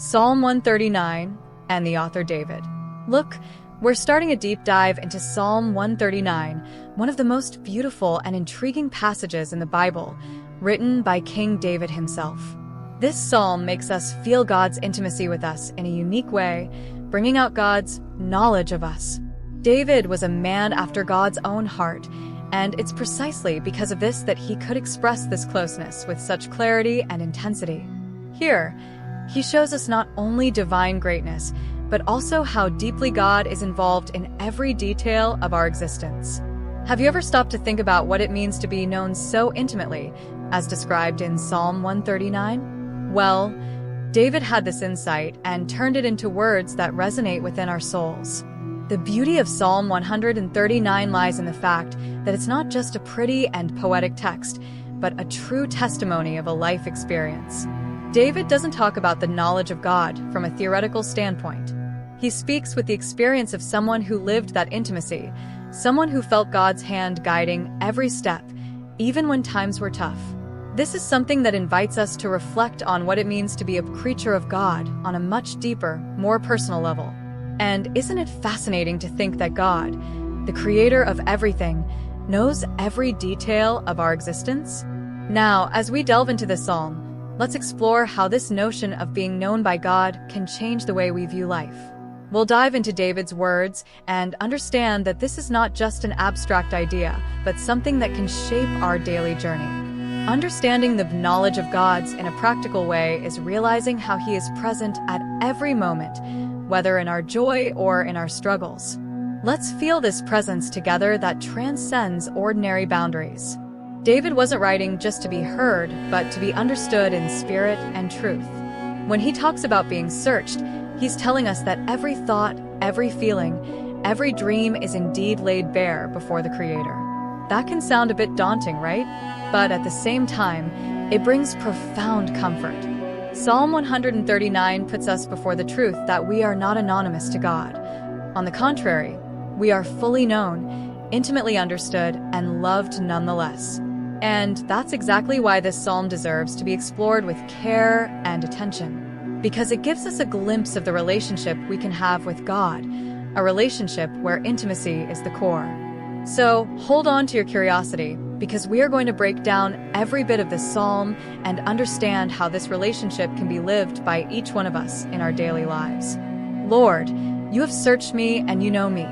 Psalm 139 and the author David. Look, we're starting a deep dive into Psalm 139, one of the most beautiful and intriguing passages in the Bible, written by King David himself. This psalm makes us feel God's intimacy with us in a unique way, bringing out God's knowledge of us. David was a man after God's own heart, and it's precisely because of this that he could express this closeness with such clarity and intensity. Here, he shows us not only divine greatness, but also how deeply God is involved in every detail of our existence. Have you ever stopped to think about what it means to be known so intimately, as described in Psalm 139? Well, David had this insight and turned it into words that resonate within our souls. The beauty of Psalm 139 lies in the fact that it's not just a pretty and poetic text, but a true testimony of a life experience. David doesn't talk about the knowledge of God from a theoretical standpoint. He speaks with the experience of someone who lived that intimacy, someone who felt God's hand guiding every step, even when times were tough. This is something that invites us to reflect on what it means to be a creature of God on a much deeper, more personal level. And isn't it fascinating to think that God, the creator of everything, knows every detail of our existence? Now, as we delve into this psalm, let's explore how this notion of being known by God can change the way we view life. We'll dive into David's words and understand that this is not just an abstract idea, but something that can shape our daily journey. Understanding the knowledge of God's in a practical way is realizing how He is present at every moment, whether in our joy or in our struggles. Let's feel this presence together that transcends ordinary boundaries. David wasn't writing just to be heard, but to be understood in spirit and truth. When he talks about being searched, he's telling us that every thought, every feeling, every dream is indeed laid bare before the Creator. That can sound a bit daunting, right? But at the same time, it brings profound comfort. Psalm 139 puts us before the truth that we are not anonymous to God. On the contrary, we are fully known, intimately understood, and loved nonetheless. And that's exactly why this psalm deserves to be explored with care and attention, because it gives us a glimpse of the relationship we can have with God, a relationship where intimacy is the core. So hold on to your curiosity, because we are going to break down every bit of this psalm and understand how this relationship can be lived by each one of us in our daily lives. Lord, you have searched me and you know me,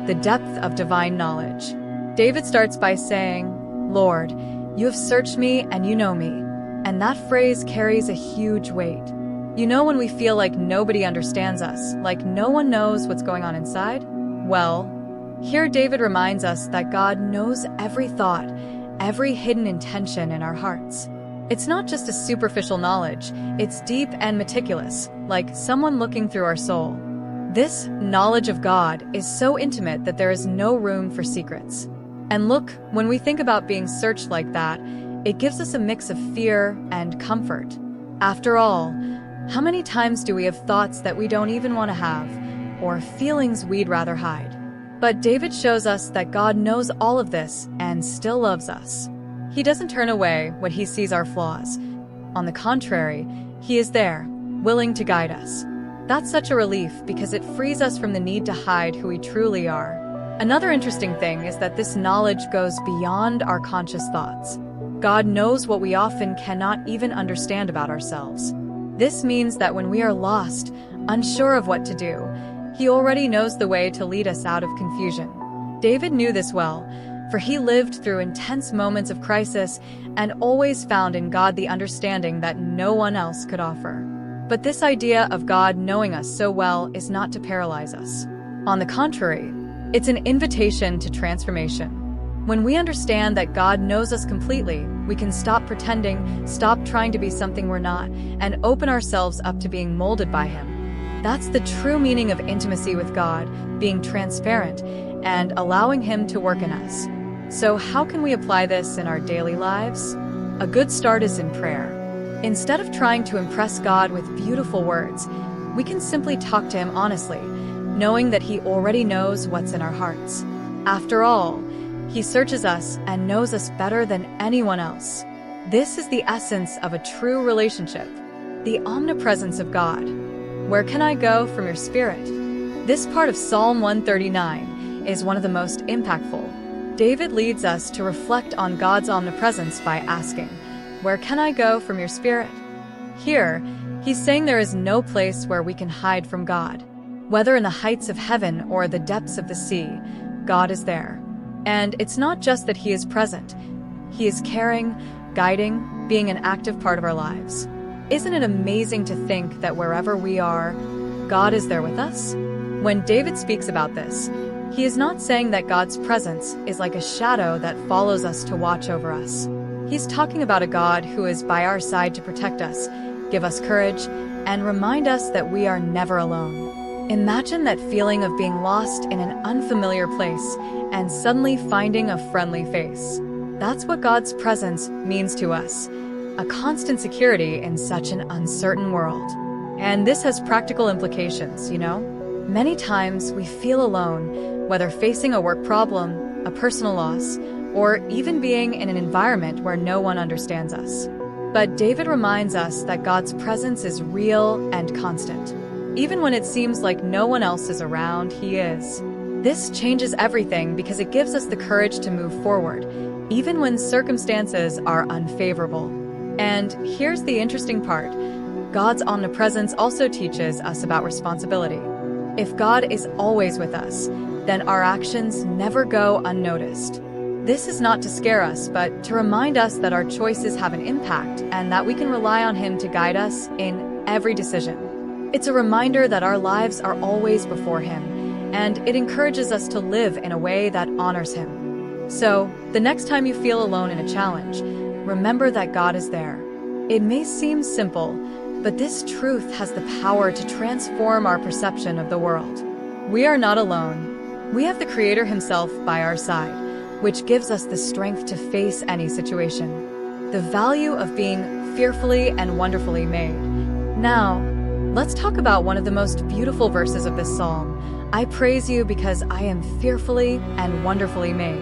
the depth of divine knowledge. David starts by saying, Lord, you have searched me and you know me. And that phrase carries a huge weight. You know when we feel like nobody understands us, like no one knows what's going on inside? Well, here David reminds us that God knows every thought, every hidden intention in our hearts. It's not just a superficial knowledge, it's deep and meticulous, like someone looking through our soul. This knowledge of God is so intimate that there is no room for secrets. And look, when we think about being searched like that, it gives us a mix of fear and comfort. After all, how many times do we have thoughts that we don't even want to have, or feelings we'd rather hide? But David shows us that God knows all of this and still loves us. He doesn't turn away when he sees our flaws. On the contrary, he is there, willing to guide us. That's such a relief because it frees us from the need to hide who we truly are. Another interesting thing is that this knowledge goes beyond our conscious thoughts. God knows what we often cannot even understand about ourselves. This means that when we are lost, unsure of what to do, He already knows the way to lead us out of confusion. David knew this well, for he lived through intense moments of crisis and always found in God the understanding that no one else could offer. But this idea of God knowing us so well is not to paralyze us. On the contrary, it's an invitation to transformation. When we understand that God knows us completely, we can stop pretending, stop trying to be something we're not, and open ourselves up to being molded by Him. That's the true meaning of intimacy with God, being transparent and allowing Him to work in us. So how can we apply this in our daily lives? A good start is in prayer. Instead of trying to impress God with beautiful words, we can simply talk to Him honestly, knowing that He already knows what's in our hearts. After all, He searches us and knows us better than anyone else. This is the essence of a true relationship, the omnipresence of God. Where can I go from your spirit? This part of Psalm 139 is one of the most impactful. David leads us to reflect on God's omnipresence by asking, "Where can I go from your spirit?" Here, he's saying there is no place where we can hide from God. Whether in the heights of heaven or the depths of the sea, God is there. And it's not just that he is present. He is caring, guiding, being an active part of our lives. Isn't it amazing to think that wherever we are, God is there with us? When David speaks about this, he is not saying that God's presence is like a shadow that follows us to watch over us. He's talking about a God who is by our side to protect us, give us courage, and remind us that we are never alone. Imagine that feeling of being lost in an unfamiliar place and suddenly finding a friendly face. That's what God's presence means to us, a constant security in such an uncertain world. And this has practical implications, you know? Many times we feel alone, whether facing a work problem, a personal loss, or even being in an environment where no one understands us. But David reminds us that God's presence is real and constant. Even when it seems like no one else is around, he is. This changes everything because it gives us the courage to move forward, even when circumstances are unfavorable. And here's the interesting part. God's omnipresence also teaches us about responsibility. If God is always with us, then our actions never go unnoticed. This is not to scare us, but to remind us that our choices have an impact and that we can rely on him to guide us in every decision. It's a reminder that our lives are always before him, and it encourages us to live in a way that honors him. So, the next time you feel alone in a challenge, remember that God is there. It may seem simple, but this truth has the power to transform our perception of the world. We are not alone. We have the Creator himself by our side, which gives us the strength to face any situation. The value of being fearfully and wonderfully made. Now, let's talk about one of the most beautiful verses of this psalm. I praise you because I am fearfully and wonderfully made.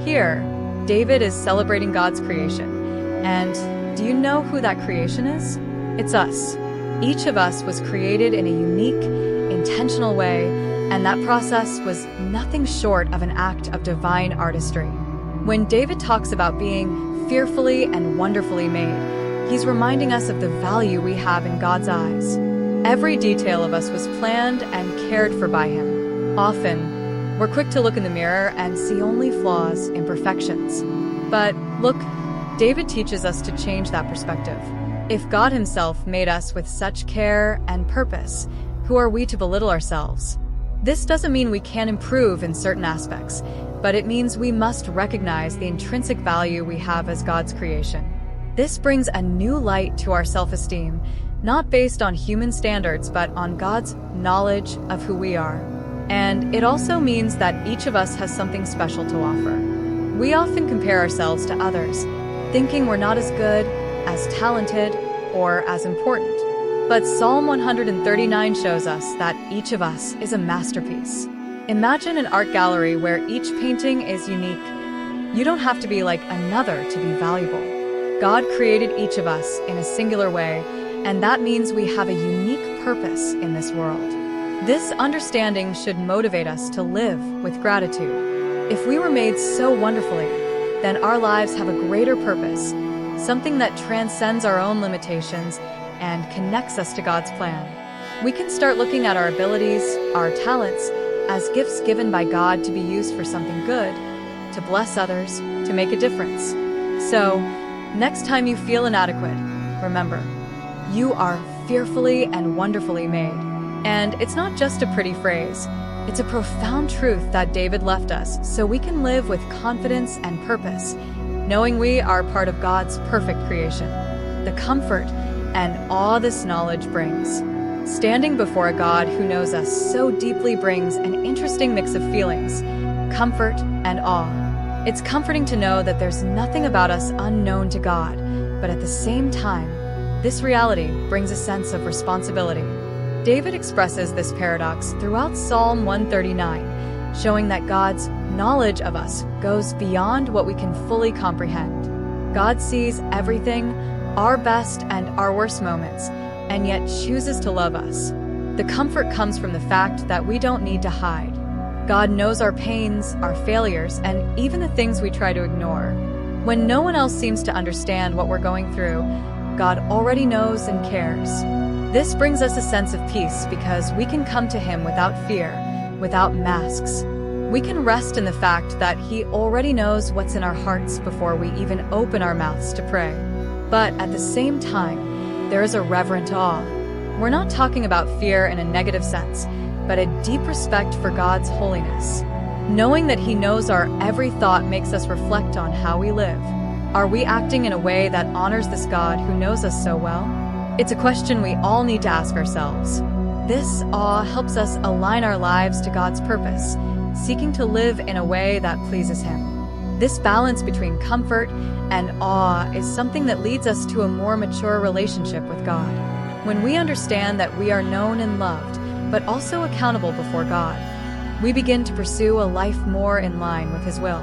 Here, David is celebrating God's creation. And do you know who that creation is? It's us. Each of us was created in a unique, intentional way, and that process was nothing short of an act of divine artistry. When David talks about being fearfully and wonderfully made, he's reminding us of the value we have in God's eyes. Every detail of us was planned and cared for by him. Often, we're quick to look in the mirror and see only flaws, imperfections. But look, David teaches us to change that perspective. If God himself made us with such care and purpose, who are we to belittle ourselves? This doesn't mean we can't improve in certain aspects, but it means we must recognize the intrinsic value we have as God's creation. This brings a new light to our self-esteem, not based on human standards, but on God's knowledge of who we are. And it also means that each of us has something special to offer. We often compare ourselves to others, thinking we're not as good, as talented, or as important. But Psalm 139 shows us that each of us is a masterpiece. Imagine an art gallery where each painting is unique. You don't have to be like another to be valuable. God created each of us in a singular way, and that means we have a unique purpose in this world. This understanding should motivate us to live with gratitude. If we were made so wonderfully, then our lives have a greater purpose, something that transcends our own limitations and connects us to God's plan. We can start looking at our abilities, our talents, as gifts given by God to be used for something good, to bless others, to make a difference. So, next time you feel inadequate, remember, you are fearfully and wonderfully made. And it's not just a pretty phrase, it's a profound truth that David left us so we can live with confidence and purpose, knowing we are part of God's perfect creation. The comfort and awe this knowledge brings. Standing before a God who knows us so deeply brings an interesting mix of feelings, comfort and awe. It's comforting to know that there's nothing about us unknown to God, but at the same time, this reality brings a sense of responsibility. David expresses this paradox throughout Psalm 139, showing that God's knowledge of us goes beyond what we can fully comprehend. God sees everything, our best and our worst moments, and yet chooses to love us. The comfort comes from the fact that we don't need to hide. God knows our pains, our failures, and even the things we try to ignore. When no one else seems to understand what we're going through, God already knows and cares. This brings us a sense of peace because we can come to Him without fear, without masks. We can rest in the fact that He already knows what's in our hearts before we even open our mouths to pray. But at the same time, there is a reverent awe. We're not talking about fear in a negative sense, but a deep respect for God's holiness. Knowing that He knows our every thought makes us reflect on how we live. Are we acting in a way that honors this God who knows us so well? It's a question we all need to ask ourselves. This awe helps us align our lives to God's purpose, seeking to live in a way that pleases Him. This balance between comfort and awe is something that leads us to a more mature relationship with God. When we understand that we are known and loved, but also accountable before God, we begin to pursue a life more in line with His will.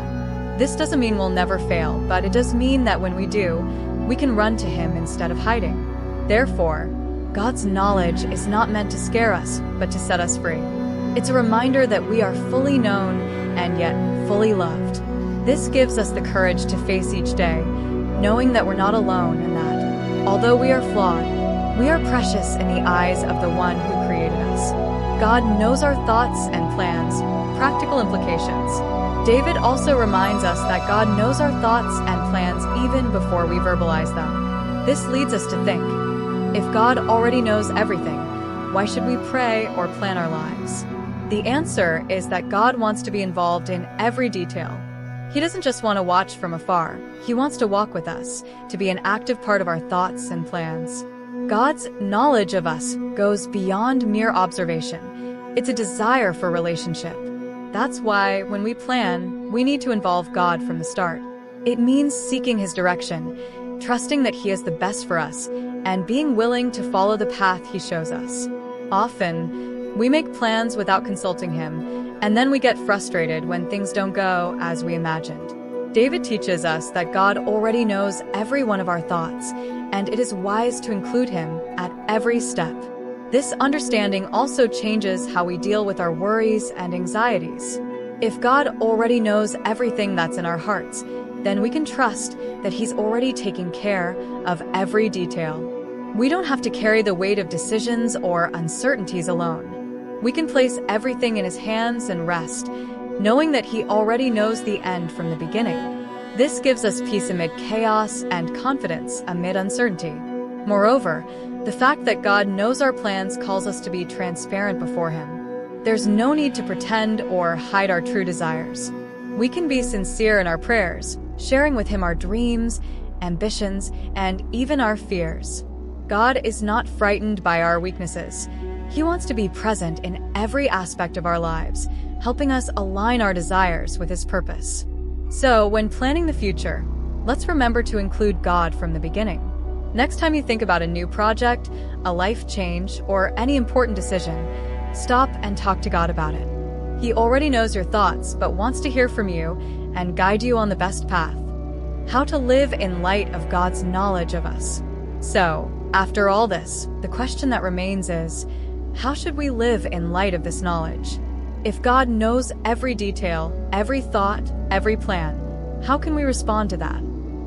This doesn't mean we'll never fail, but it does mean that when we do, we can run to Him instead of hiding. Therefore, God's knowledge is not meant to scare us, but to set us free. It's a reminder that we are fully known and yet fully loved. This gives us the courage to face each day, knowing that we're not alone and that, although we are flawed, we are precious in the eyes of the One who created us. God knows our thoughts and plans, practical implications. David also reminds us that God knows our thoughts and plans even before we verbalize them. This leads us to think, if God already knows everything, why should we pray or plan our lives? The answer is that God wants to be involved in every detail. He doesn't just want to watch from afar. He wants to walk with us, to be an active part of our thoughts and plans. God's knowledge of us goes beyond mere observation. It's a desire for relationship. That's why, when we plan, we need to involve God from the start. It means seeking His direction, trusting that He is the best for us, and being willing to follow the path He shows us. Often, we make plans without consulting Him, and then we get frustrated when things don't go as we imagined. David teaches us that God already knows every one of our thoughts, and it is wise to include Him at every step. This understanding also changes how we deal with our worries and anxieties. If God already knows everything that's in our hearts, then we can trust that He's already taking care of every detail. We don't have to carry the weight of decisions or uncertainties alone. We can place everything in His hands and rest, knowing that He already knows the end from the beginning. This gives us peace amid chaos and confidence amid uncertainty. Moreover, the fact that God knows our plans calls us to be transparent before Him. There's no need to pretend or hide our true desires. We can be sincere in our prayers, sharing with Him our dreams, ambitions, and even our fears. God is not frightened by our weaknesses. He wants to be present in every aspect of our lives, helping us align our desires with His purpose. So, when planning the future, let's remember to include God from the beginning. Next time you think about a new project, a life change, or any important decision, stop and talk to God about it. He already knows your thoughts, but wants to hear from you and guide you on the best path. How to live in light of God's knowledge of us. So, after all this, the question that remains is, how should we live in light of this knowledge? If God knows every detail, every thought, every plan, how can we respond to that?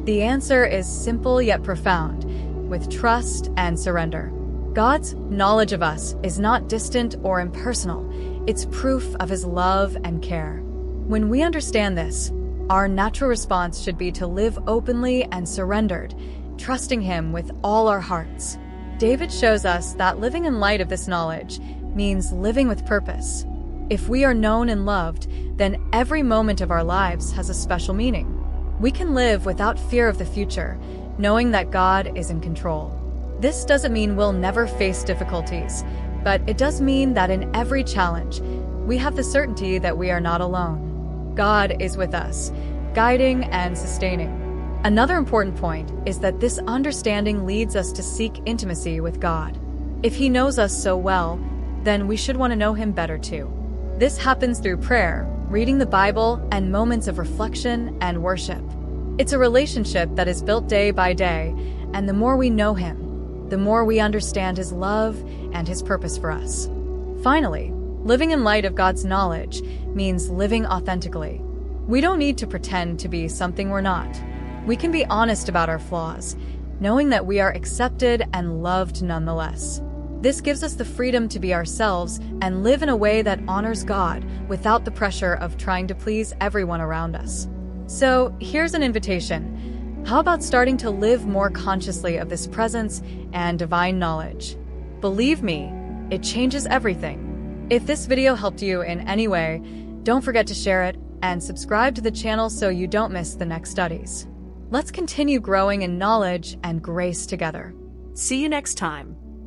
The answer is simple yet profound, with trust and surrender. God's knowledge of us is not distant or impersonal. It's proof of His love and care. When we understand this, our natural response should be to live openly and surrendered, trusting Him with all our hearts. David shows us that living in light of this knowledge means living with purpose. If we are known and loved, then every moment of our lives has a special meaning. We can live without fear of the future, knowing that God is in control. This doesn't mean we'll never face difficulties, but it does mean that in every challenge, we have the certainty that we are not alone. God is with us, guiding and sustaining. Another important point is that this understanding leads us to seek intimacy with God. If He knows us so well, then we should want to know Him better too. This happens through prayer, reading the Bible, and moments of reflection and worship. It's a relationship that is built day by day, and the more we know Him, the more we understand His love and His purpose for us. Finally, living in light of God's knowledge means living authentically. We don't need to pretend to be something we're not. We can be honest about our flaws, knowing that we are accepted and loved nonetheless. This gives us the freedom to be ourselves and live in a way that honors God without the pressure of trying to please everyone around us. So, here's an invitation. How about starting to live more consciously of this presence and divine knowledge? Believe me, it changes everything. If this video helped you in any way, don't forget to share it and subscribe to the channel so you don't miss the next studies. Let's continue growing in knowledge and grace together. See you next time.